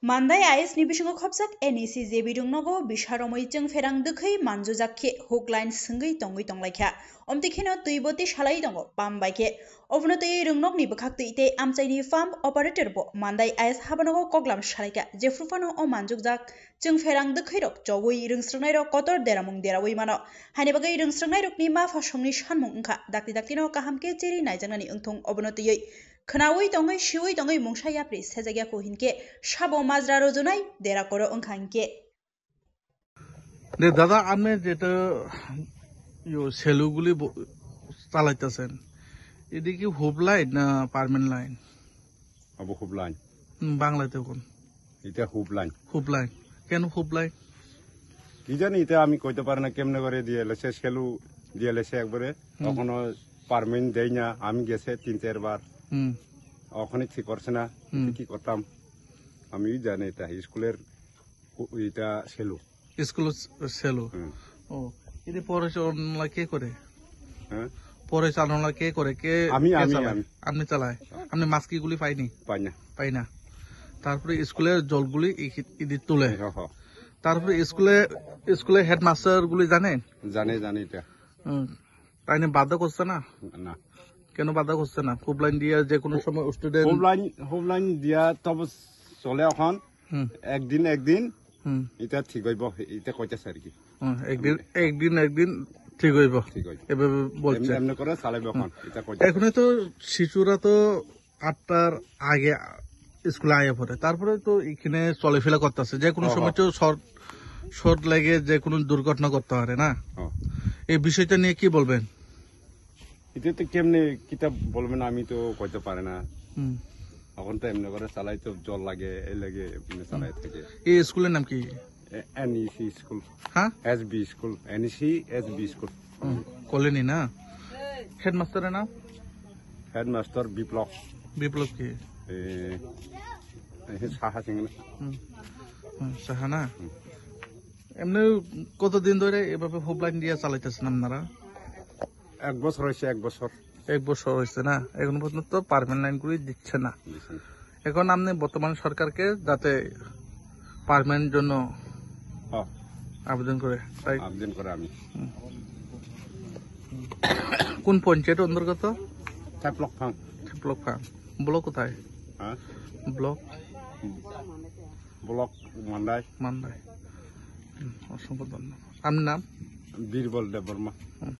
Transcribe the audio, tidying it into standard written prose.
Mandai AIS ni bisingo khopsak NEC jebi dungnogo bisharomoi jeng ferang dukhui manjujakhe hookline sungui tongui tonglaikha omtikheno tuiboti salai tongo pambaikhe obno tui rungnok ni bukhak tuite amchaini pump operator bo Mandai AIS habanogo koklam salaika jefrufano o manjukjak jeng ferang dukhui rok jogui rungsrungnai rok kotor deramung derawui mano haini bagai rungsrungnai rok ni ma phasongni sanmung wngkha dakti kahamke cheri naijaknani wngthong obno tui Khnawi tongai shiwi tongai mungsa yapri sejagya ko hinke sabo মাজরা রজনাই দেরা করো ওখানকে দে দাদা আপনি যেটা সেলুগুলি চালাইতেছেন এদিকে হুব line না permanent line Abu হুব line বাংলাতে কোন এটা হুব লাইন কেন হুব লাইন কি জানি এটা আমি কইতে পারি না কেমনে করে দিয়ে লেছে সেলু দিয়ে লেছে একবারে তখন পার্মানেন্ট দেই না আমি গেছে 3-4 বার ওখানে ঠিক করছে না কি করতাম আমি জানি এটা স্কুলের এটা সেলু ও এতে পরিচালনা কে করে পরিচালনা কে করে কে আপনি চালায় আপনি মাস্কিগুলি পাই না তারপরে স্কুলের জলগুলি ইদি তুলে তারপরে স্কুলে হেডমাস্টার গুলি জানে এটা তাই না বাধ্য করছে না কেন বাধা করছে না হুব লাইন দিয়া যে কোনো সময় স্টুডেন্ট হুব লাইন দিয়া তবে চলে এখন একদিন এটা ঠিক হইব এটা কইতাছে আর কি একদিন ঠিক হইব এভাবে বলছে এমনি করে চালাইব এখন এটা এখন তো শিশুরা তো 8টার আগে স্কুলে আয়া পড়ে তারপরে তো এখানে চলাফেরা করতেছে যে কোনো সময় তো শর্ট লেগে যে কোনো দুর্ঘটনা করতে পারে না এই বিষয়টা নিয়ে কি বলবেন এটা তো কেমনে কিতাব বলবেন আমি তো কইতে পারি না এখন তো এমনি করে চালাই তো জল লাগে এই লাগে চালাই থাকে এই স্কুলের নাম কি NEC school SB school NEC SB school colony না হেডমাস্টারের নাম হেডমাস্টার বিপ্লব কি সাহা সিং সাহা না এমনি কতদিন ধরে এভাবে হুব লাইন দিয়ে চালাইতেছেন আপনারা 1 বছর হয়েছে 1 বছর হয়েছে না এখন পর্যন্ত পার্মানেন্ট লাইনগুলি দিচ্ছে না এখন আপনি বর্তমান সরকারকে যাতে পার্মানেন্ট জন্য আবেদন করে আমি কোন পঞ্চায়েত অন্তর্গত ব্লক ফার্ম ব্লক কোথায় ব্লক মান্দাই অসংখ্য ধন্যবাদ আপনার নাম বীরবল দেববর্মা